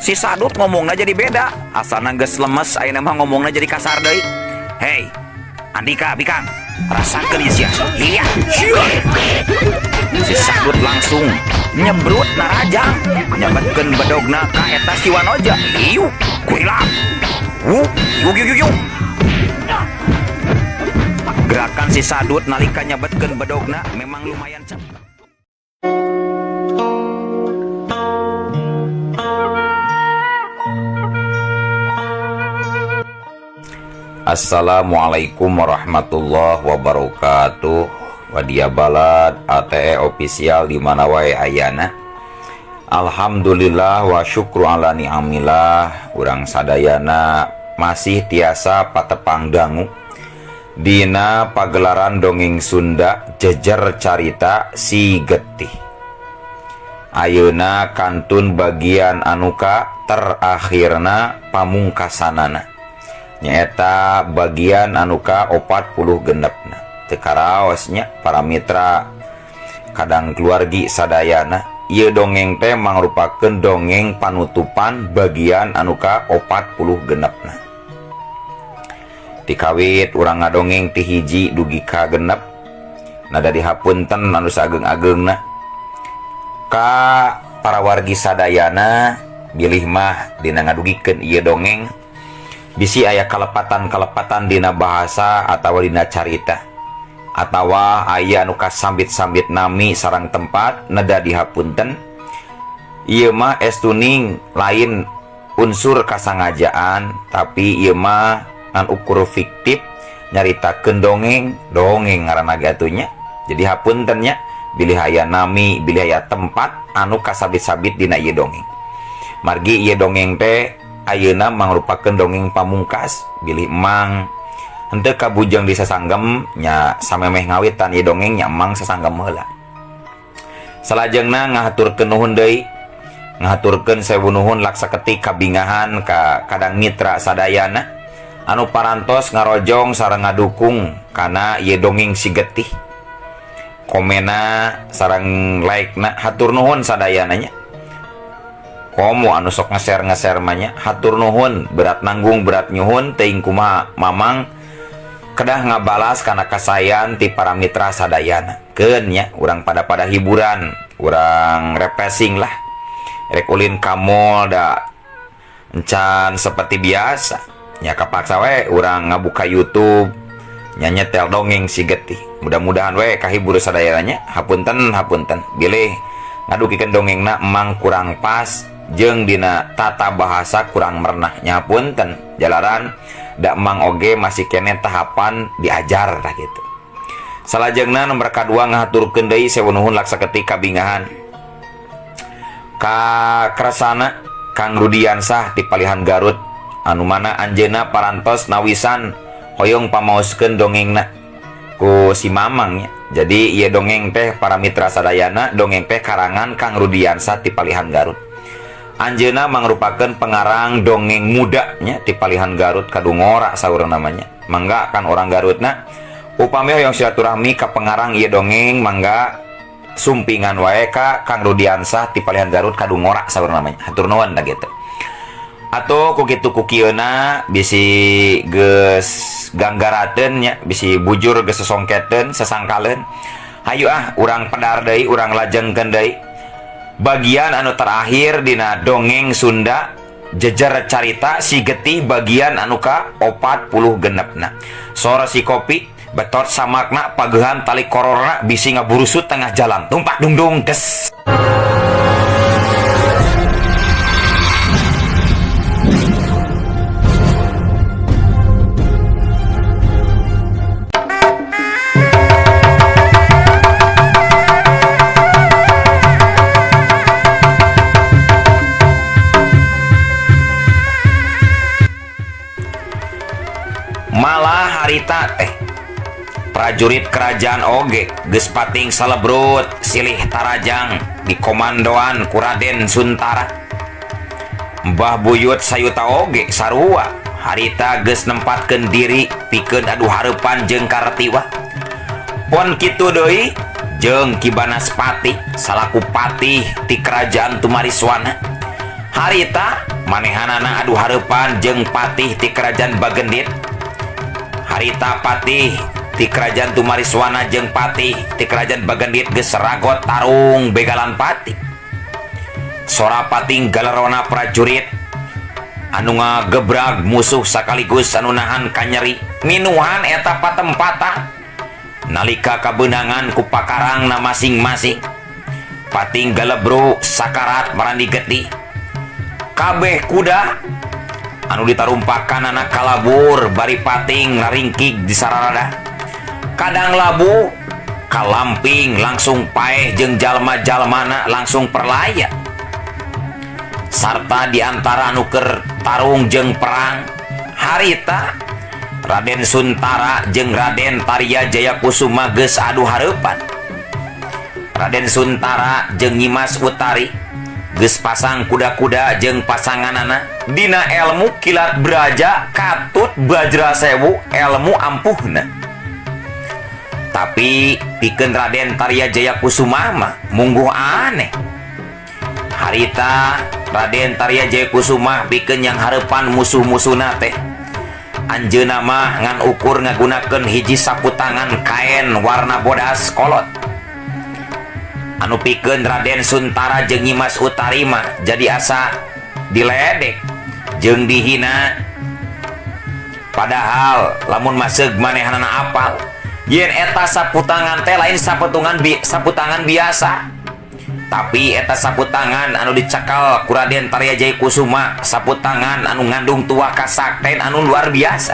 Si Sadut ngomongnya jadi beda. Asalna geus lemes, ayeuna mah ngomongnya jadi kasar deui. Hei, Andika, Bikang, rasakeun ieu sia. Iya. Si Sadut langsung nyebrut narajang, nyabetkeun bedogna ka eta si Wanoja. Iu, kuilang. Yuk. Gerakan si Sadut nalika nyabetkeun bedogna memang lumayan cepat. Assalamualaikum warahmatullahi wabarakatuh. Wadia balad ATE official di mana wae ayana. Alhamdulillah wa syukru ala ni'amillah. Urang sadayana masih tiasa patepang dangu dina pagelaran dongeng Sunda jejer carita Si Getih. Ayeuna kantun bagian anuka terakhirna pamungkasanana, nyaeta bagian anuka 40 genepna. Teu karaosnya para mitra kadang keluargi sadayana, ieu dongeng teh mangrupakeun dongeng panutupan bagian anuka 40 genepna. Tikawit urang ngadongeng ti hiji dugi ka genep, nada dihapunten anu sageung-ageungna ka para wargi sadayana. Bilih mah dina ngadugikeun ieu dongeng bisi aya kalepatan-kalepatan dina bahasa atawa dina carita, atawa aya anu kasambit-sambit nami sareng tempat, nada dihapunten. Ieu mah estuning lain unsur kasangajaan, tapi ieu mah ngan ukur fiktif nyaritakeun dongeng ngaranna gatunya. Jadi hapuntennya bilih aya nami, bilih aya tempat anu kasabit-sabit dina ieu dongeng. Margi ieu dongeng teh ayeuna mangrupakeun dongeng pamungkas. Bilih emang henteu kabujang di sasanggem nya samemeh ngawitan ieu dongeng nya emang sasanggem heula. Salajengna ngahaturkeun nuhun deui, ngahaturkeun sewu nuhun laksaketi kabingahan ka kadang mitra sadayana anu parantos ngarojong sareng ngadukung kana ieu dongeng Si Getih. Komena sareng like-na hatur nuhun sadayana nya. Komo anu sok nge-share mah nya hatur nuhun, berat nanggung berat nyuhun teuing kumaha mamang kedah ngabalas kana kasayan ti para mitra sadayana. Keun nya urang pada hiburan, urang refreshing lah. Rek ulin ka mall da encan seperti biasa. Nya kapaksa we urang ngabuka YouTube nya nyetel dongeng Si Getih. Mudah-mudahan we kahibur sadayana nya. Hapunten bilih ngadukikeun dongengna emang kurang pas jeung dina tata bahasa kurang mernah, nyapunten jalaran da emang oge masih kene tahapan diajar tah gitu. Salajengna nomor kadua ngahaturkeun deui sewu nuhun laksaketi kabingahan ka keresana Kang Rudiansah ti Palihan Garut, anu mana anjeunna parantos nawisan hoyong pamaoskeun dongengna ku si Mamang nya. Jadi ieu dongeng teh para mitra sadayana dongeng teh karangan Kang Rudiansah ti Palihan Garut. Anjeunna mangrupakeun pengarang dongeng muda nya ti Palihan Garut kadungora saurang namanya. Mangga kan orang Garutna upami hoyong silaturahmi ka pengarang ieu dongeng, mangga sumpingan wae ka Kang Rudiansah ti Palihan Garut kadungora saurang namanya. Hatur nuhun da gitu. Atau kukitu kukieuna bisi geus ganggarateun nya, bisi bujur geus sesongketeun sesangkaleun. Hayu urang pedar deui, urang lajengkeun deui bagian anu terakhir dina dongeng Sunda jejer carita Si Getih bagian anu ka 40 genepna. Sora si kopi betot samakna pagehan tali kororna bisi ngaburusut tengah jalan. Tumpak dungdung des. Malah harita teh prajurit kerajaan oge geus pating salebrut silih tarajang di komandoan ku Raden Suntara. Mbah Buyut sayuta oge sarua harita geus nempatkeun diri pikeun adu hareupan jeung karetiwa. Pon kitu deui jeung Ki Banaspati salaku patih ti kerajaan Tumariswana. Harita manehanana adu harepan jeung patih ti kerajaan Bagendit. Harita patih ti kerajaan Tumariswana jeung patih ti kerajaan Bagendit geus ragot tarung begalan patih. Sora pating galerona prajurit anu ngagebrag musuh sakaligus anu nahan kanyeri minuhan eta patempatan nalika kabenangan ku pakarangna masing-masing. Pating galebro sakarat marandi getih. Kabeh kuda anu ditarumpakan anak kalabur bari pating naringkig di sararada. Kadang labu kalamping langsung paeh jeung jalma-jalmana langsung perlaya. Sarta diantara anu keur tarung jeung perang harita Raden Suntara jeung Raden Tarya Jayakusuma geus adu hareupan. Raden Suntara jeung Nyimas Utari geus pasang kuda-kuda jeung pasanganana dina ilmu kilat braja katut bajra sewu ilmu ampuhna. Tapi pikeun Raden Tarya Jayakusuma mah mungguh aneh. Harita Raden Tarya Jayakusuma pikeun yang hareupan musuh-musuhna teh anjeunna mah ngan ukur ngagunakeun hiji sapu tangan kain warna bodas kolot. Anu pikeun Raden Suntara jeung Nyimas Utari mah jadi asa diledek jeung dihina. Padahal lamun maseg manehanana apal yen eta sapu tangan teh lain sapu tangan biasa. Tapi eta sapu tangan anu dicakal ku Raden Tarya Jayakusuma sapu tangan anu ngandung tuah kasakten anu luar biasa.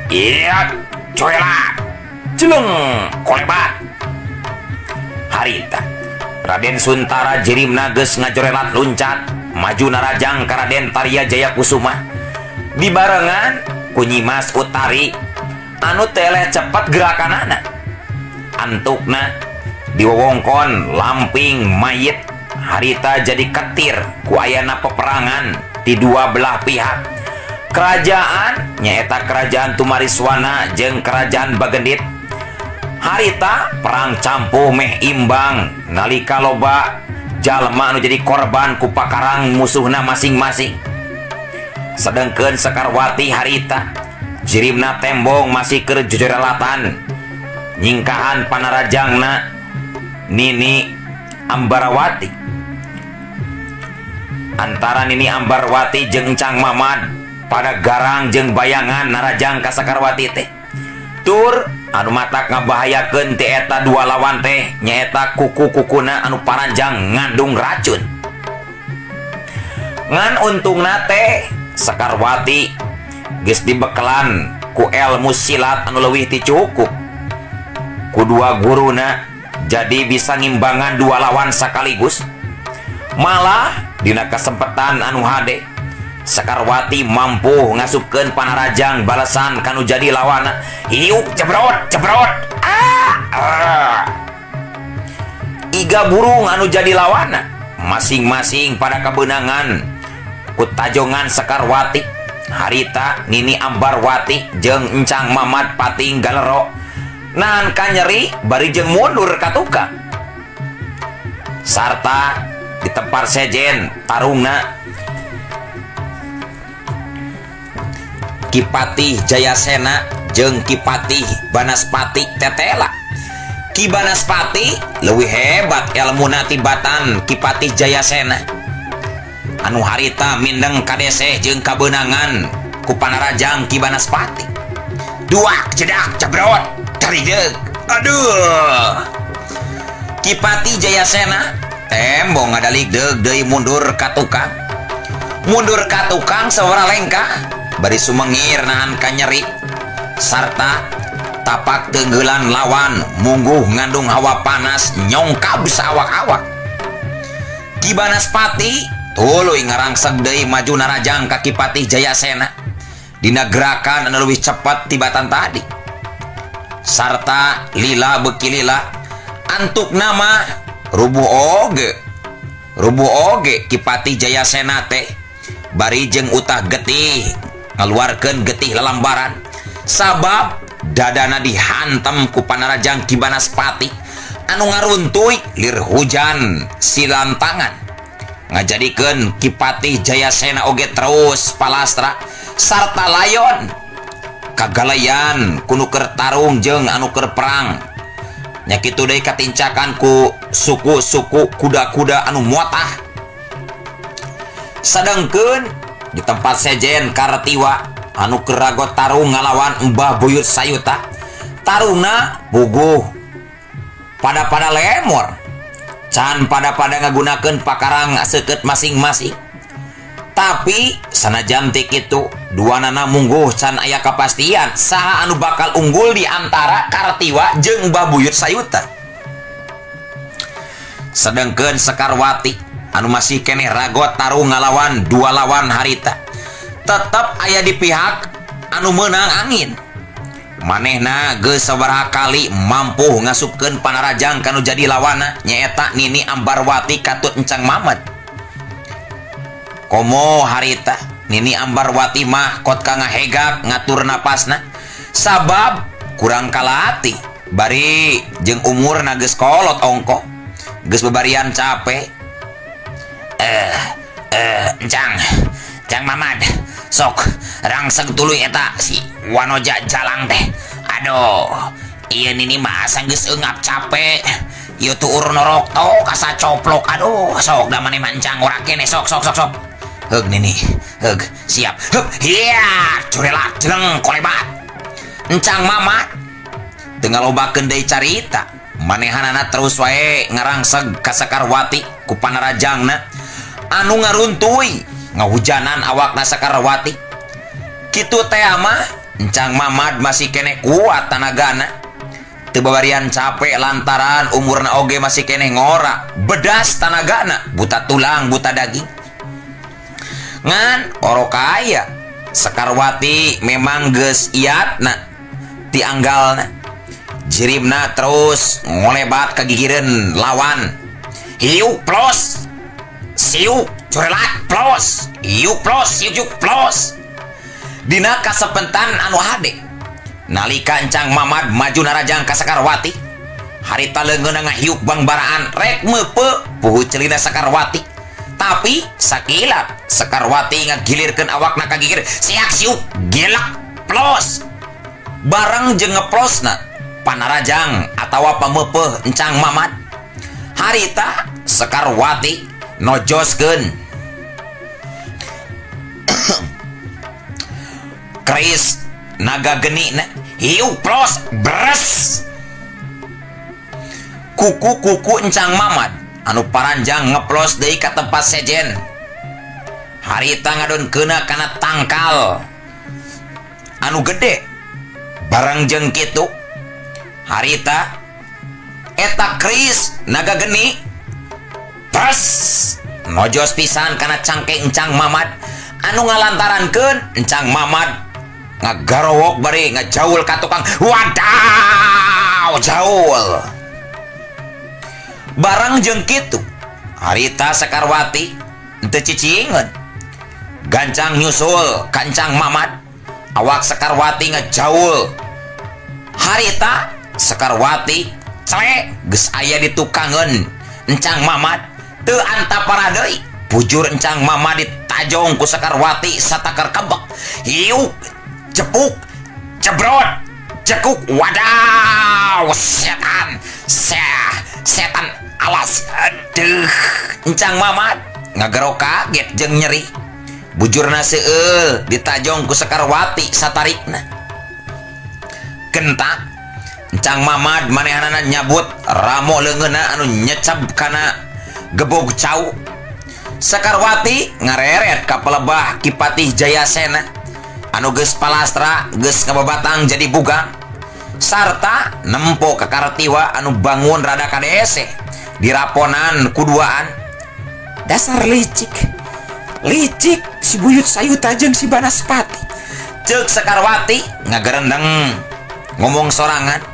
Iya, coela, celeng, kolebat. Harita Raden Suntara jirimna geus ngajorelat luncat maju narajang ka Raden Tarya Jayakusuma dibarengan ku Nyimas Utari anu teleh cepet gerakanana. Antukna diwowongkon lamping mayit. Harita jadi ketir ku ayana peperangan di dua belah pihak. Kerajaan nyaeta kerajaan Tumariswana jeung kerajaan Bagendit. Harita perang campuh meh imbang nalika loba jalma anu jadi korban ku pakarang musuhna masing-masing. Sedengkeun Sekarwati harita jirimna tembong masih keur jujurelatan nyingkahan panarajangna Nini Ambarawati. Antara Nini Ambarawati jeung Cang Mamad pada garang jeung bayangan narajang ka Sakarwati teh tur anu matak ngabahayakeun ti eta dua lawan teh nyaeta kuku-kukuna anu paranjang ngandung racun. Ngan untungna teh Sakarwati geus dibekelan ku ilmu silat anu leuwih ti cukup. Kudua guruna jadi bisa ngimbangan dua lawan sekaligus. Malah dina kesempatan anu hade Sakarwati mampu ngasupkeun panarajang balasan kanu jadi lawana. Hiuk cebrot cebrot. Iga burung anu jadi lawana masing-masing pada kebenangan kutajongan Sakarwati. Harita Nini Ambarwati jeung Encang Mamad pating galero nahan kanyeri bari jeung mundur ka tukang. Sarta ditempar sejen tarungna Kipatih Jayasena jeung Kipatih Banaspati tetela. Ki Banaspati leuwih hebat elmuna tibatan Kipatih Jayasena. Anu harita mindeng kadeseh jeung kabeunangan ku panarajang Ki Banaspati. Duak cedak cebrot carideuk. Aduh. Kipatih Jayasena tembong ngadalik deug deui mundur ka tukang. Mundur ka tukang sawara lengka bari sumengir nahan kanyeri sarta tapak tenggelan lawan mungguh ngandung hawa panas nyongkab sawak-awak. Ki Banaspati tuluy ngarangseg deui maju narajang ka Kipatih Jayasena dina gerakan anu leuwih cepet tibatan tadi. Sarta lila beuki lila antuk nama rubuh oge Kipatih Jayasena teh bari jeung utah getih ngaluarkeun getih lalambaran sabab dadana dihantam ku panarajang Ki Banaspati anu ngaruntuy lir hujan silantangan. ngajadikeun Kipatih Jayasena oge terus palastra sarta layon kagalayan kuno keur tarung jeung anu keur perang nya kitu deui katincakan ku suku-suku kuda-kuda anu muatah. Sadengkeun di tempat sejen Karetiwa anu keur ragot tarung ngalawan Mbah Buyut Sayuta tarungna buguh pada lemor can pada ngagunakeun pakarang seukeut masing-masing. Tapi sanajan ti kitu duanana mungguh can aya kapastian saha anu bakal unggul di antara Karetiwa jeung Mbah Buyut Sayuta. Sedengkeun Sekarwati anu masih keneh ragot tarung ngalawan dua lawan harita tetep aya di pihak anu meunang angin. Manehna geus sabaraha kali mampu ngasupkeun panarajang kanu jadi lawanna nyaeta Nini Ambarwati katut Encang Mamat. Komo harita Nini Ambarwati mah kot ka ngahegak ngatur napasna sabab kurang kalati bari jeung umurna geus kolot ongko geus bebarian capek. Encang Mamad sok rangseg tuluy eta si Wanoja Jalang teh. Aduh ieu Nini mah geus eungap capek ieu tuur norok to kasa coplok. Aduh sok da maneh mancang ora kene sok heug Nini heug siap heug hiya curelak jeleng kolebat. Encang Mamad teu ngalobakeun deui carita manehanana terus wae ngarangseg ka Sekarwati ku panarajangna anu ngaruntuy ngahujanan awakna Sekarwati. Kitu teh mah Encang Mamad masih kene kuat tanagana teu babarian capek lantaran umurna oge masih kene ngora bedas tanagana buta tulang buta daging. Ngan oro kaya Sekarwati memang geus iatna ti anggalna jirimna terus ngolebat kagigireun lawan. Hiu plos siu curelak plos hiu plos siu plos. Dina kasepentan anu hade nalika Encang Mamad maju narajang ka Sekarwati harita leungeunna ngahiup bangbaraan rek meupeu puguh celina Sekarwati. Tapi sakilap Sekarwati ngagilirkeun awakna kagigir siak siuk gelak plos bareng jeung ngeplosna panarajang atawa pameupeuh Encang Mamad. Harita Sekarwati nojoskeun keris naga genina hiu plos beres kuku Encang Mamad anu paranjang ngeplos deui ka tempat sejen. Harita ngadonkeunna kana tangkal anu gede bareng jeung kitu harita eta keris naga geni pres nojos pisan kana cangke Encang Mamad anu ngalantarankeun Encang Mamad ngagarowok bari ngajaul ka tukang wadaw jaul. Barang jeung kitu harita Sekarwati teu cicingeun gancang nyusul ka Encang Mamad. Awak Sekarwati ngajaul harita Sekarwati cele geus aya di tukangeun Encang Mamad teu antapara deui bujur Encang Mamad ditajong ku Sekarwati satakar kebek hiu jepuk jebrot jekuk wadaw setan alas. Aduh Encang Mamad ngagero kaget jeung nyeri bujurna seueul ditajong ku Sekarwati satarikna. Kentak Encang Mamad manehanana nyabut ramo leungeunna anu nyecab kana gebog cau. Sekarwati ngareret ka pelebah Kipatih Jayasena anu geus palastra geus ngababatang jadi bugang sarta nempo ka Karetiwa anu bangun rada kadese diraponan kuduaan. Dasar licik si Buyut Sayuta jeung si Banaspati ceuk Sekarwati ngagerendeng ngomong sorangan.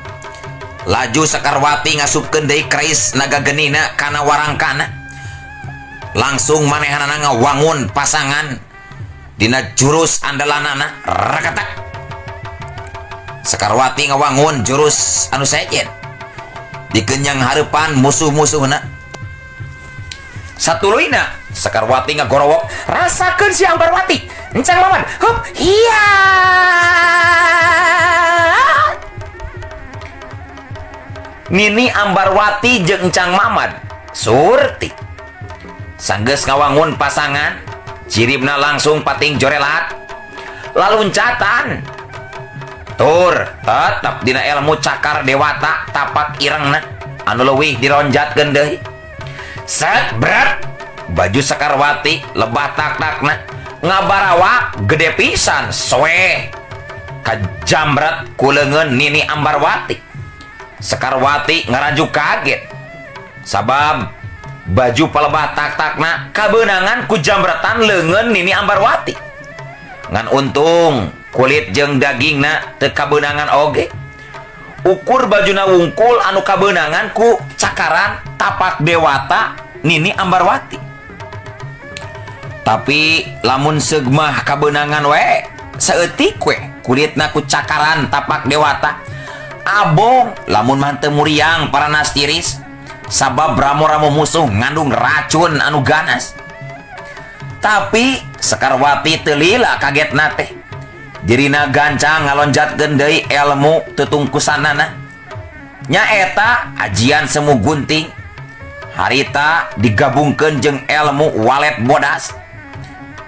Laju Sekarwati ngasupkeun deui keris naga genina kana warangkana langsung manehanana ngawangun pasangan dina jurus andalanana rakatak. Sekarwati ngawangun jurus anu sejen dikenyang hareupan musuh-musuhna. Satuluyna Sakarwati ngagorowok, rasakeun si Ambarwati. Encang Maman, hup, iya. Nini Ambarwati jeung Encang Mamad surti sanggeus ngawangun pasangan, ciribna langsung pating jorelat laluncatan tur tetep dina ilmu cakar dewata tapak irengna anu leuwih dironjatkeun deui. Set bret baju Sakarwati lebah tak-takna ngabarawak gede pisan soe kajambret ku leungeun Nini Ambarwati. Sakarwati ngarajuk kaget sabab baju palebah tak-takna kabeunangan ku jambretan leungeun Nini Ambarwati. Ngan untung kulit jeung dagingna teu kabeunangan oge. Ukur bajuna wungkul anu kabeunangan ku cakaran tapak dewata Nini Ambarwati. Tapi lamun seugmah kabeunangan we saeutik we kulitna ku cakaran tapak dewata. Abong lamun manteu muriang para nastiris sabab ramo-ramo musuh ngandung racun anu ganas. Tapi Sakarwati teu lila kagetna teh. Dirina gancang ngalonjatkeun deui ilmu tutungkusanana. Nyaeta ajian semu gunting. Harita digabungkeun jeung ilmu walet bodas.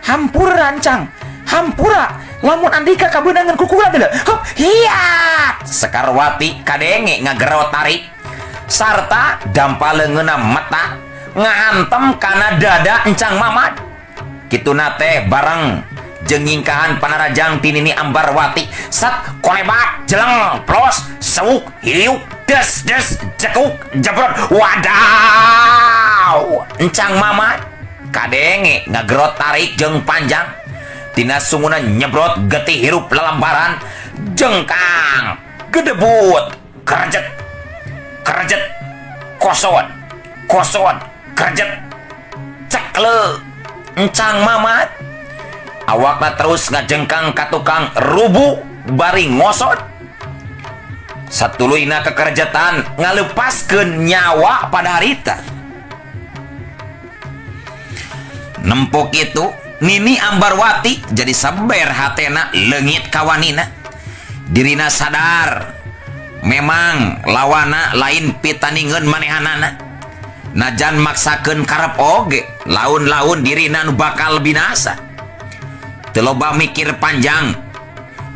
Hampura rancang, hampura lamun andika kabeunangan kukulan teh. Hop, hiat. Sakarwati kadenge ngagerot tarik sarta dampaleungeunna mata ngahantem kana dada Encang Mamad. Kituna teh bareng jeung nyingkahan panarajang ti Nini Ambarwati sat kolebat jeleng plos seuk hiuk des jekuk jebrot wadaw. Encang Mamad kadenge ngagerot tarik jeung panjang tina sunguna nyebrot getih hirup lalambaran jengkang gedebut kerjet kosot kerjet cekle. Encang Mamad awakna terus ngajengkang ka tukang rubu bari ngosot. Satuluyna kekerjetan ngalepaskeun nyawa pada harita. Nempuk itu Nini Ambarwati jadi saber hatena leungit kawanina. Dirina sadar memang lawana lain pitaningeun manehanana. Najan maksakeun karep oge laun-laun dirina nu bakal binasa. Teu loba mikir panjang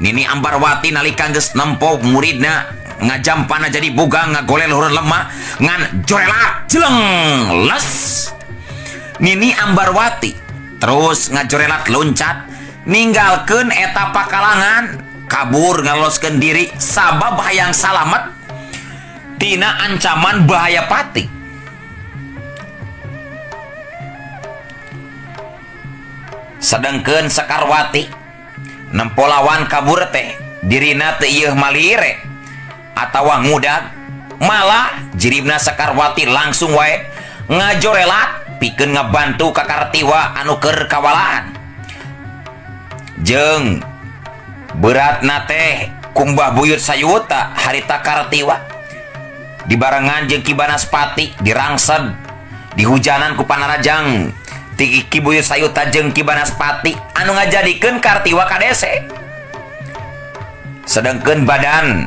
Nini Ambarwati nalika geus nempo muridna ngajampana jadi bugang ngagolel luhur lemah ngan jorelat jeleng les. Nini Ambarwati terus ngajorelat loncat ninggalkeun eta pakalangan kabur ngaloskeun diri sabab hayang salamet tina ancaman bahaya pati. Sedengkeun Sakarwati nempo lawan kabur teh dirina teu ieuh malire atawa ngudag, malah jiribna Sakarwati langsung wae ngajorelat pikeun ngabantu ka Kartiwa anu keur kawalaan. Jeung beratna teh kumbah buyut sayuta harita Kartiwa dibarengan jeung Ki Banaspati dirangsed dihujanan ku panarajang ti Ki Buyut Sayuta jeung Ki Banaspati anu ngajadikeun Kartiwa kadese. Sedengkeun badan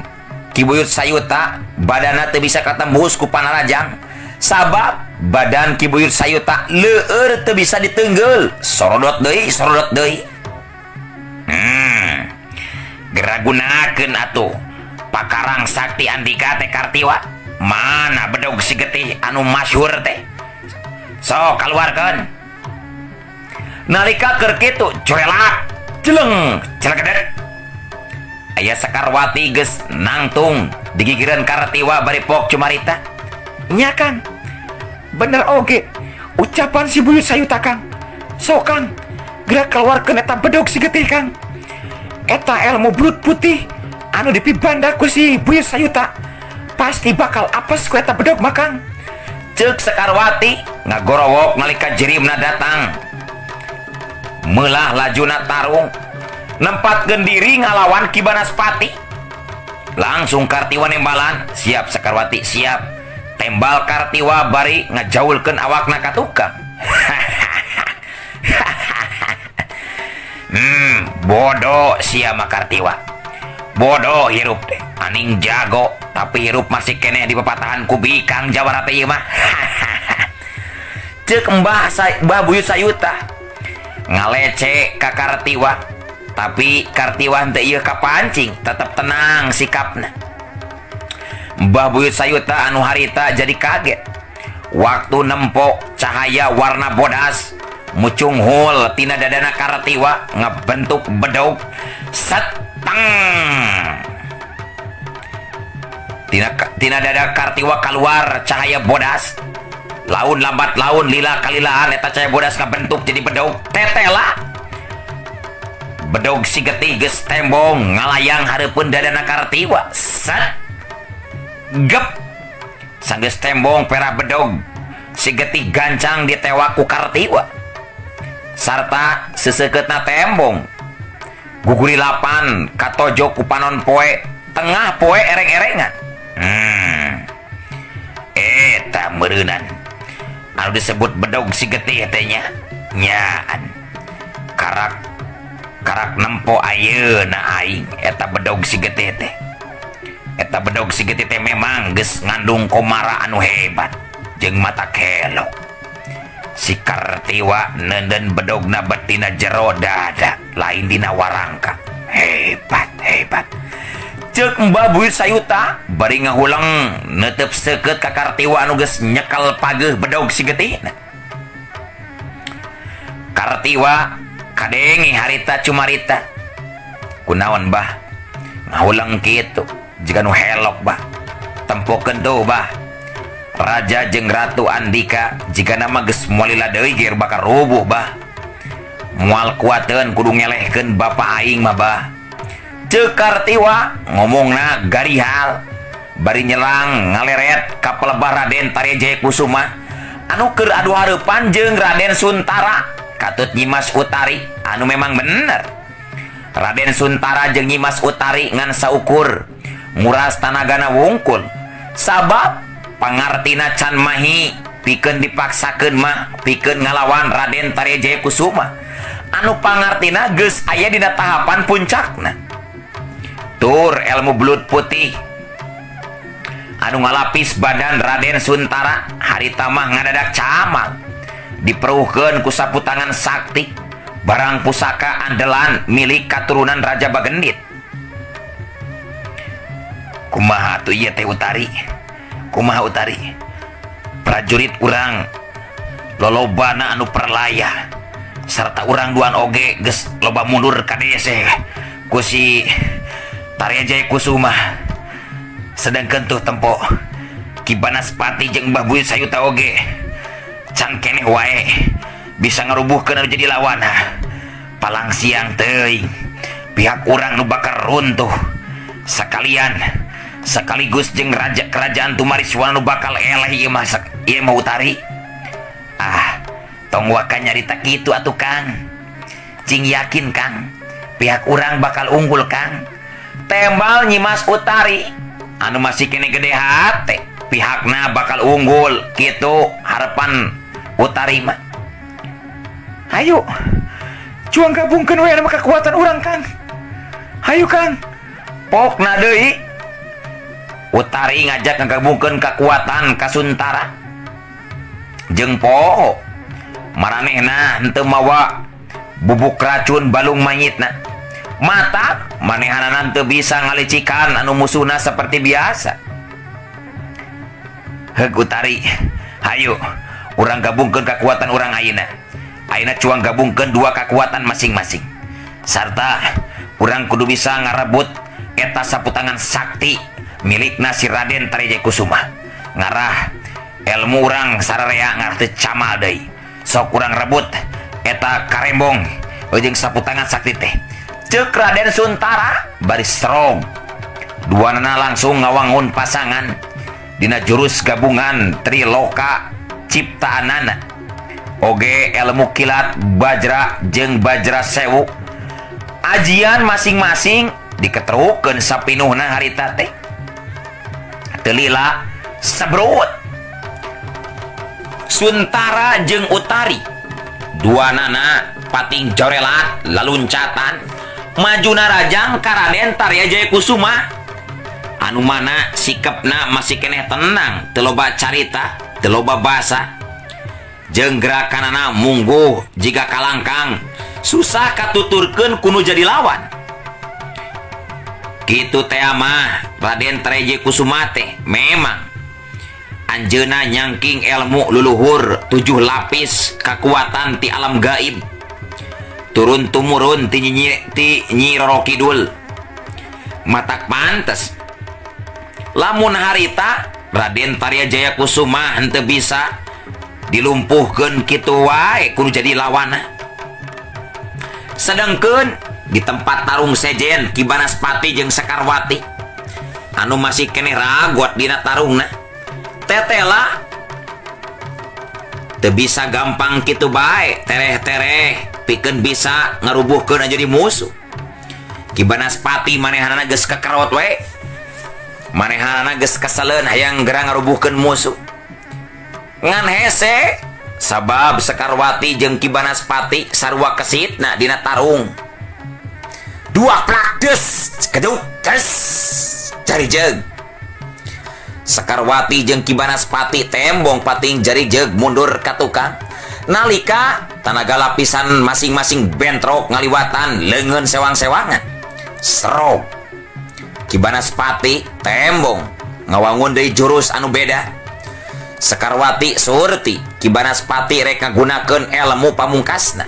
Ki Buyut Sayuta badanna teu bisa katembus ku panarajang sabab badan Ki Buyut Sayuta leueur teu bisa diteunggeul sorodot deui. Geragunakeun atuh pakarang sakti Andika teh Kartiwa. Mana bedog si getih anu masyhur teh. So kaluarkeun. Nalika keur kitu jorelat jeleng celekeder aya Sakarwati geus nangtung digigireun Kartiwa bari pok cumarita. Nya Kang, bener oge ucapan si Buyut Sayuta Kang. So Kang, gerak keluarkeun eta bedog si getih Kang. Eta ilmu belut putih anu dipibanda ku si Buyut Sayuta pasti bakal apes ku eta bedog mah Kang. Ceuk Sakarwati ngagorowok nalika jirimna datang. Meulah lajuna tarung nempatkeun diri ngalawan Ki Banaspati. Langsung Kartiwa nembalan, siap Sakarwati siap. Tembal Kartiwa bari ngajaulkeun awakna ka tukang. Bodoh sia Makartiwa. Bodoh hirup teh. Aning jago tapi hirup masih keneh di pepatahan kubikang Jawa teh ieu mah. Ceuk mbah buyut sayuta ngalece ka Kartiwa, tapi Kartiwa teh ieu kapancing tetep tenang sikapna. Mbah buyut sayuta anu harita jadi kaget waktu nempo cahaya warna bodas mucung hul tina dadana Kartiwa ngebentuk bedog seteng. Tina dada Kartiwa keluar cahaya bodas. Laun lambat laun lila kalilaan eta cahaya bodas ngabentuk jadi bedog tetela. Bedog si getih geus tembong ngalayang hareupeun dadana Kartiwa. Set gep sanggeus tembong perah bedog si getih gancang ditewak ku Kartiwa. Sarta seseukeutna tembong guguri lapan katojo ku panon poe tengah poe ereng-erengan. Eta meureunan anu disebut bedog si getih teh nya nyaan karak nempo ayeuna aing eta bedog si getih teh. Eta bedog si getih teh memang geus ngandung komara anu hebat jeung mata kelok. Si Kartiwa nenden bedogna betina jero dada lain dina warangka. Hebat. Ceuk Mbah Buyut Sayuta bari ngahulang neuteup seukeut ka Kartiwa anu geus nyekel pageuh bedog si getihna. Kartiwa kadengi harita cumarita. Kunaon Bah? Ngahulang kitu jika nu helok Bah. Tempokeun tuh Bah. Raja jeung Ratu Andika jika nama geus moal lila deui geus bakal rubuh Bah. Moal kuateun kudu ngelehkeun bapa aing mah Bah. Ceuk Kartiwa ngomongna garihal bari nyelang ngaleret ka pelebah Raden Tarijaya Kusuma anu keur adu hareupan jeung Raden Suntara katut Nyimas Utari anu memang bener. Raden Suntara jeung Nyimas Utari ngan saukur nguras tanagana wungkul sabab pangartina can mahi pikeun dipaksakeun mah pikeun ngalawan Raden Tarijaya Kusuma anu pangartina geus aya dina tahapan puncakna. Tur ilmu belut putih anu ngalapis badan Raden Suntara harita mah ngadadak camal diperuhkeun ku saputangan sakti barang pusaka andelan milik katurunan Raja Bagendit. Kumaha tuh ieu teh Utari? Kumaha Utari? Prajurit urang lolobana anu perlaya serta urang duan oge geus loba mundur ka dese ku si Tarijaya Kusuma. Sedangkan tuh tempo Ki Banaspati jeung Mbah Buyut Sayuta oge can keneh wae bisa ngarubuhkeun anu jadi lawana. Palang siang teuing pihak urang nu bakal runtuh sekaligus jeung raja kerajaan Tumariswana nu bakal eleh ieu mah Utari. Tong waka nyarita kitu atuh Kang. Cing yakin Kang pihak urang bakal unggul Kang. Tembal Nyimas Utari anu masih kene gede hate pihakna bakal unggul gitu harapan Utari mah. Hayu juang gabungkeun we anu kekuatan urang Kang. Hayu Kang pokna deui Utari ngajak ngagabungkeun kekuatan ka Suntara jeung poho maranehna henteu mawa bubuk racun balung mayitna. Mata manehanana teu bisa ngalicikan anu musuhna seperti biasa. Heug Utari, hayu urang gabungkeun kekuatan urang ayeuna. Ayeuna cuang gabungkeun dua kekuatan masing-masing. Sarta urang kudu bisa ngarebut eta saputangan sakti milikna si Raden Tarijaya Kusuma. Ngarah ilmu urang sararea ngarteu camal deui. Sok urang rebut eta karembong jeung saputangan sakti teh. Ceuk Raden Suntara bari strong. Duanana langsung ngawangun pasangan dina jurus gabungan Triloka Ciptaanana. Oge ilmu kilat Bajra jeung Bajra Sewu. Ajian masing-masing diketerukeun sapinuhna harita teh. Teu lila sabrut. Suntara jeung Utari duanana pating jorelat laluncatan maju narajang ka Raden Tarya Jayakusuma anu mana sikapna masih keneh tenang teu loba carita teu loba basa jeung gerakanana mungguh jiga kalangkang susah katuturkeun kuno jadi lawan kitu teh mah Raden Tarya Jayakusuma teh memang anjeuna nyangking ilmu luluhur 7 lapis kekuatan ti alam gaib turun tumurun ti Nyi Roro Kidul matak pantes lamun harita Raden Tarya Jayakusuma henteu bisa dilumpuhkeun kitu wae kudu jadi lawana sedangkeun di tempat tarung sejen Ki Banaspati jeung Sekarwati anu masih keneh ragot dina tarungna tetela teu bisa gampang kitu bae tereh-tereh pikeun bisa ngarubuhkeun jadi musuh Ki Banaspati manehanana geus kekerot we manehanana geus kasaleun hayang gerang ngarubuhkeun musuh ngan hese sabab Sekarwati jeung Ki Banaspati sarua kesitna dina tarung dua plak des keduk des cari jeug Sekarwati jeung Ki Banaspati tembong pating jari jeug mundur ka tukang nalika tanaga lapisan masing-masing bentrok ngaliwatan leungeun sewang-sewangan serog Ki Banaspati tembong ngawangun deui jurus anu beda Sekarwati surti Ki Banaspati rek ngagunakeun ilmu pamungkasna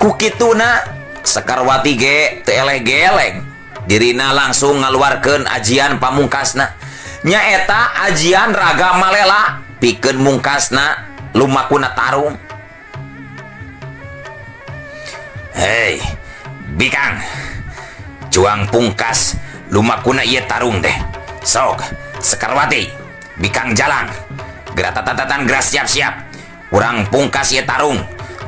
ku kituna Sekarwati ge teu eleh-geleng dirina langsung ngaluarkeun ajian pamungkasna nyaeta ajian raga malela pikeun mungkasna lumakuna tarung hei Bikang juang pungkas lumakuna ieu tarung deh sok Sekarwati Bikang jalang gerak tatatan gerak siap-siap urang pungkas ieu tarung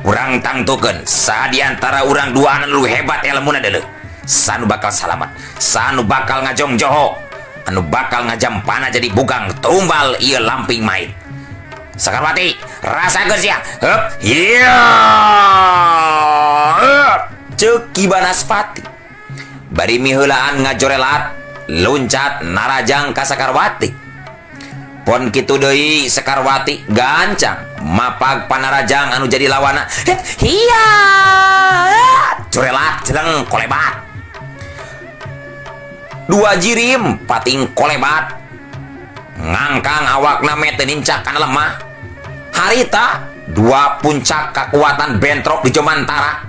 urang tangtukeun saha di antara urang duaan lu hebat ilmuna deuleu sanu bakal salamat sanu bakal ngajong joho anu bakal ngajampana jadi bugang tumbal ieu lamping main Sekarwati rasakeun sia heup iya ceuk Ki Banaspati bari miheulaan ngajorelat luncat narajang ka Sekarwati pon kitu deui Sekarwati gancang mapag panarajang anu jadi lawana iya jorelat ceneng kolebat dua jirim pating kolebat ngangkang awakna mete nincak kana lemah harita dua puncak kekuatan bentrok di Jomantara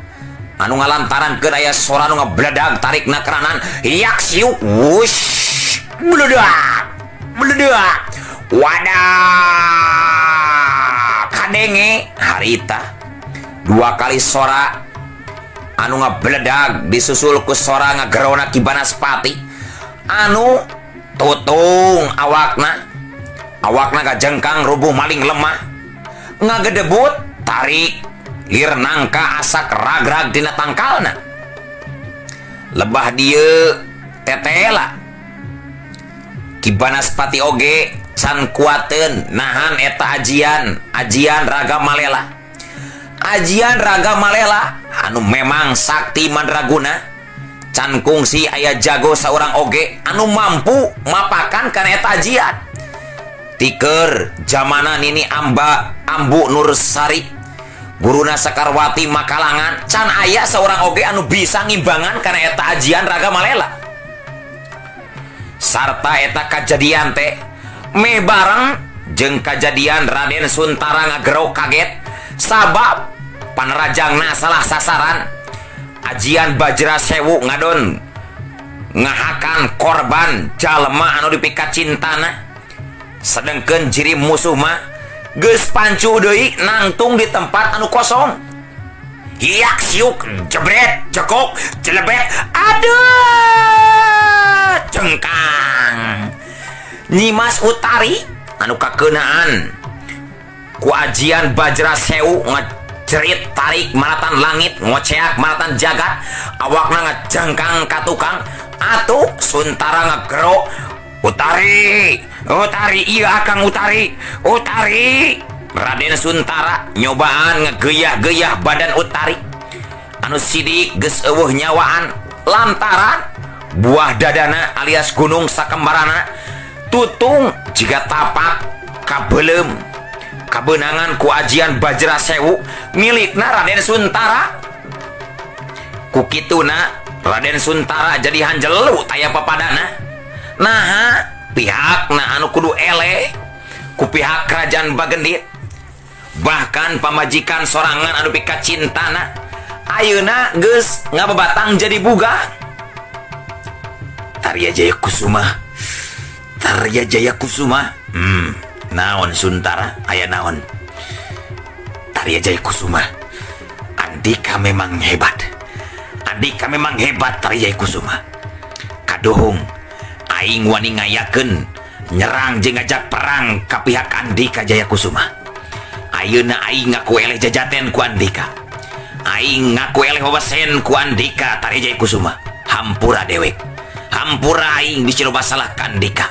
anu ngalantaran ke aya sora anu ngebledag tarikna keranan yak siuk wush meledak wadah kadenge harita dua kali sora anu ngebledag disusul ku sora ngagerona Ki Banaspati anu tutung awakna gajengkang rubuh maling lemah ngagedebut tarik lir nangka asak ragrag dina tangkalna lebah dieu tetela Ki Banaspati oge can kuateun nahan eta ajian raga malela anu memang sakti mandraguna can kungsi aya jago saurang oge anu mampu mapakan kana eta ajian tiker zamana nini ambu Nursari guruna Sekarwati Makalangan can aya saurang oge anu bisa ngimbangan kana eta ajian raga malela sarta eta kajadian teh meh bareng jeung kajadian Raden Suntara ngagero kaget sabab panerajangna salah sasaran ajian Bajra Sewu ngadon ngahakan korban jalma anu dipikat cintana sedengkeun jiri musuh mah geus pancu deui nangtung di tempat anu kosong hiak siuk jebret cekok jelebet aduh cengkang Nyimas Utari anu kakeunaan ku ajian Bajra Sewu cerit tarik maratan langit ngoceak maratan jagat awakna ngajangkang ka tukang atuh Suntara ngagero Utari iya Kang Utari Raden Suntara nyobaan ngegeyah-geyah badan Utari anu sidik geus eueuh nyawaan lantaran buah dadana alias gunung sakembarana tutung jiga tapak kabelem kabenangan ku ajian Bajra Sewu milikna Raden Suntara. Ku kituna Raden Suntara jadi hanjelu taya papadana. Nah pihakna anu kudu eleh ku pihak kerajaan Bagendit, bahkan pamajikan sorangan anu pika cintana ayeuna geus ngababatang jadi buga. Tarya Jaya Kusuma naon Suntara aya naon? Tarya Jaya Kusuma, Andika memang hebat Tarya Jaya Kusuma. Kadohong aing wani ngayakeun nyerang jeung ngajak perang ka pihak Andika Jaya Kusuma. Ayeuna aing ngaku eleh jajaten ku Andika, aing ngaku eleh wawasen ku Andika Tarya Jaya Kusuma. Hampura dewek, hampura aing bisa loba salah ka Andika.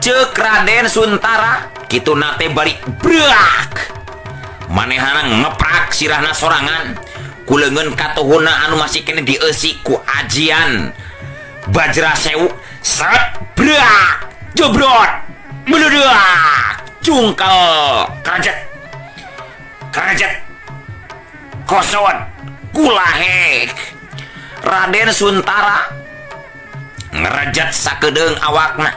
Ceuk Raden Suntara kitu nate bari brak manehana ngeprak sirahna sorangan ku leungeun katuhuna anu masih kene dieusi ku ajian Bajra Sewu. Set brak jebrot meledak cungkal kerajet kosot kulahek. Raden Suntara ngerajat sakedeung awakna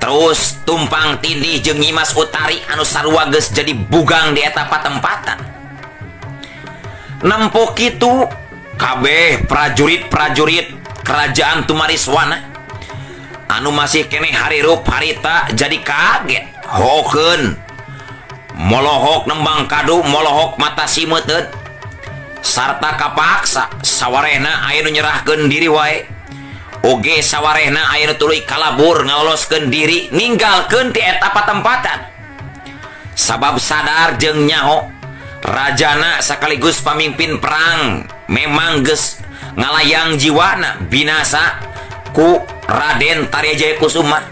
terus tumpang tindih jeung Nyimas Utari anu sarua geus jadi bugang di eta patempatan. Nempo kitu kabeh prajurit-prajurit kerajaan Tumariswana anu masih kene harirup harita jadi kaget hokeun molohok nembang kadu molohok mata simeuteun sarta kapaksa sawarehna aya nu nyerahkeun diri wae. Oge sawarehna aya nu tuluy kalabur ngaloloskeun diri ninggalkeun ti eta patempatan. Sabab sadar jeung nyaho rajana sakaligus pamimpin perang memang geus ngalayang jiwana binasa ku Raden Tarya Jaya Kusuma.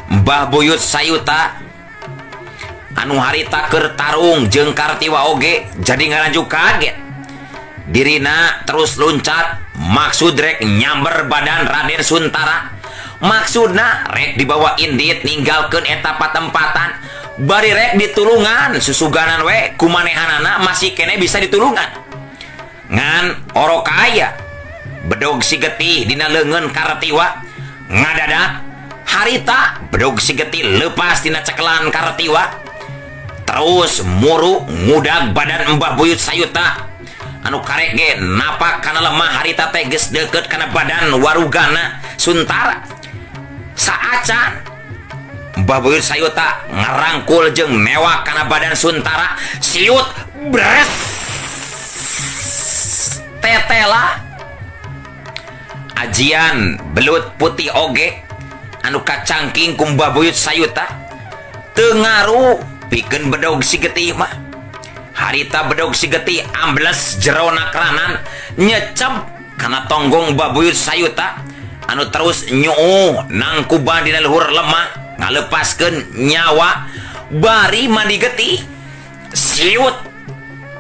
Mbah Buyut Sayuta anu harita keur tarung jeung Kartiwa oge jadi ngaranjuk kaget. Dirina terus luncat maksud rek nyamber badan Raden Suntara. Maksudna rek dibawa indit ninggalkeun eta patempatan bari rek ditulungan susuganan we kumanehanana masih kene bisa ditulungan. Ngan orokaya bedog si getih dina leungeun Kartiwa ngadadak harita bedog si getih lepas dina cekelan Kartiwa terus muru ngudag badan Mbah Buyut Sayuta anu karek ge napak kana lemah harita teh geus deukeut kana badan warugana Suntara. Saacan Mbah Buyut Sayuta ngarangkul jeung newak kana badan Suntara siut bres tetela ajian belut putih oge anu kacangking ku Mbah Buyut Sayuta teu ngaruh pikeun bedog si getih mah. Harita bedog si getih ambles jero nakranan nyecep kana tonggong Mbah Buyut Sayuta anu terus nyuuh nang kuban dina luhur lemah ngalepaskeun nyawa bari mandi getih siut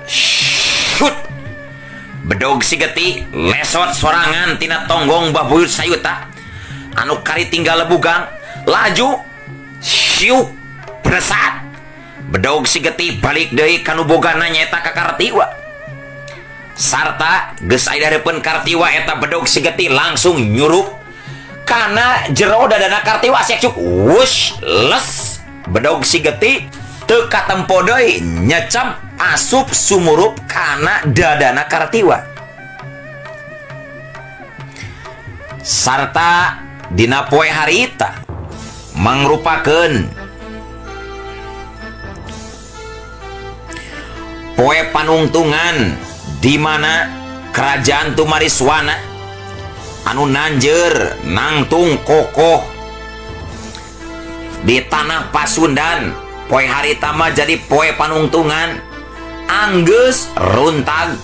shoot bedog si getih lesot sorangan tina tonggong Mbah Buyut Sayuta anu kari tinggal lebugang laju siuk beresat. Bedog si getih balik deui kanu bogana nyaeta ka Kartiwa. Sarta geus aya darepeun Kartiwa eta bedog si getih langsung nyurup kana jero dadana Kartiwa seksuk wush les. Bedog si getih teu katempo deui nyecep asup sumurup kana dadana Kartiwa. Sarta dina poe harita mangrupakeun poe panungtungan di mana kerajaan Tumariswana anu nanjeur nangtung kokoh di tanah Pasundan. Poe harita mah jadi poe panungtungan anggeus runtag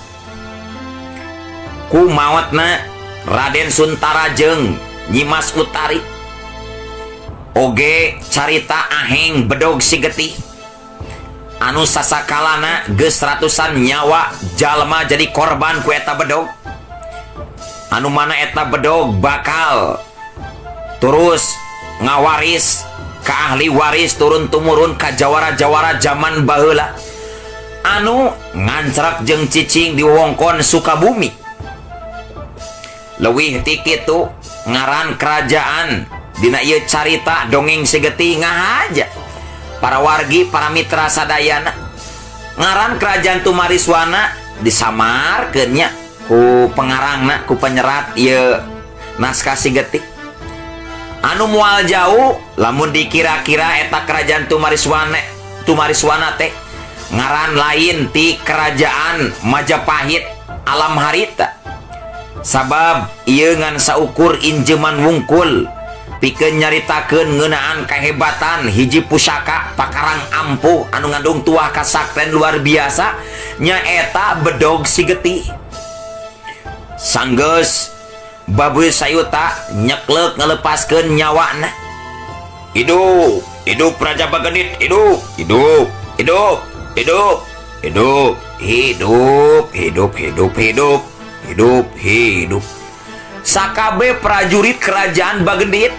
ku maotna Raden Suntara jeung Nyimas Utari. Oge carita aheng bedog si getih anu sasakalana geus ratusan nyawa jalma jadi korban ku eta bedog, anu mana eta bedog bakal terus ngawaris ka ahli waris turun tumurun ka jawara-jawara zaman baheula anu ngancrak jeung cicing di wewengkon Sukabumi. Leuwih ti kitu ngaran kerajaan dina ieu carita dongeng sigeti ngahaja para wargi para mitra sadayana. Ngaran kerajaan Tumariswana disamarkeun nya ku pengarangna ku penyerat ieu naskah sigeti. Anu moal jauh lamun dikira-kira eta kerajaan Tumariswana teh ngaran lain ti kerajaan Majapahit alam harita. Sabab ieu ngan saukur injeman wungkul pikeun nyaritakeun ngeunaan kahebatan hiji pusaka pakarang ampuh anu ngandung tuah kasakten luar biasa nyaeta bedog sigeti. Sanggeus Babu Sayuta nyeklek ngelepaskeun nyawana. Hidup, hidup Raja Bagendit, hidup, hidup, hidup, hidup, hidup, hidup, hidup, hidup, hidup, hidup, hidup. Sakabe prajurit kerajaan Bagendit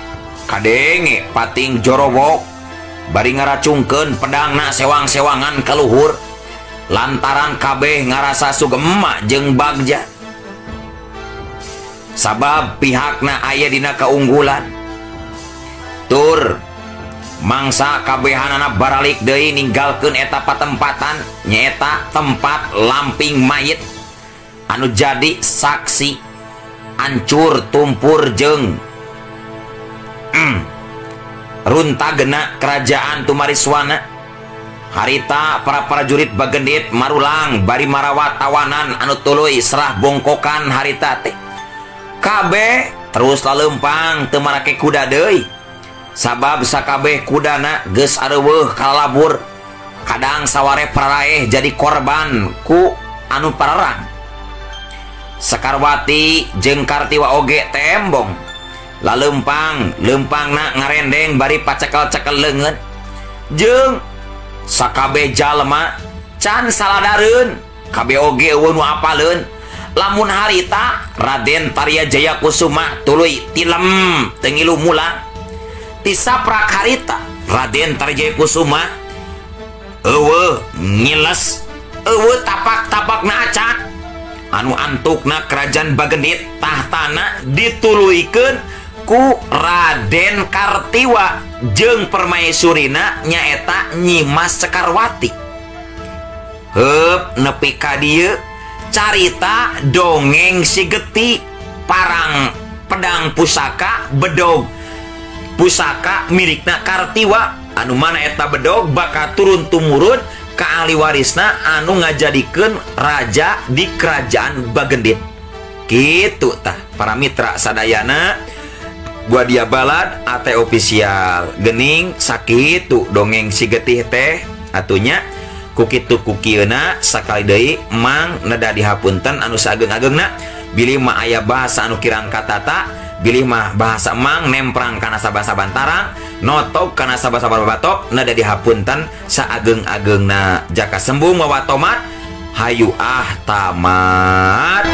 kadenge pating jorobok bari ngaracungkeun pedangna sewang-sewangan ka luhur lantaran kabeh ngarasa sugema jeung bagja. Sabab pihakna aya dina kaunggulan. Tur mangsa kabehanana baralik deui ninggalkeun eta patempatan nyaeta tempat lamping mayit anu jadi saksi ancur tumpur jeung runtagena kerajaan Tumariswana. Harita para prajurit Bagendit marulang bari marawat tawanan anu tuluy serah bongkokan harita teh. Kabeh terus lalempang teu marake kuda deui. Sabab sakabeh kudana geus areuweuh kalabur. Kadang saware pararaeh jadi korban ku anu pararang. Sakarwati jeung Kartiwa oge tembong. Lempangna ngarendeng bari pacekel-cekel leungeun. Jeung sakabeh jalma can saladareun. Kabeh oge eueuh nu apaleun. Lamun harita Raden Tarya Jaya Kusuma tuluy tilem tengilu mula. Tisaprak harita Raden Tarya Jaya Kusuma eueuh ngiles, eueuh tapak-tapakna acan. Anu antukna kerajaan Bagendit tahtana dituluykeun ku Raden Kartiwa jeung permaisurina nyaeta Nyimas Sekarwati. Heup nepi ka dieu carita dongeng sigeti parang pedang pusaka bedog pusaka milikna Kartiwa anu mana eta bedog bakal turun tumurun ka ahli warisna anu ngajadikeun raja di kerajaan Bagendit. Kitu tah para mitra sadayana gua dia balad ate official gening sakitu dongeng sigetih teh atunya ku kitu kukieuna sakali deui mang neda dihapunten anu saageng-agengna bilih mah aya bahasa anu kirang katata bilih mah bahasa mang nemprang kana sabasa bantarang notok kana sabasa batok neda dihapunten saageng-agengna jaka sembung mawa tomat hayu tamat.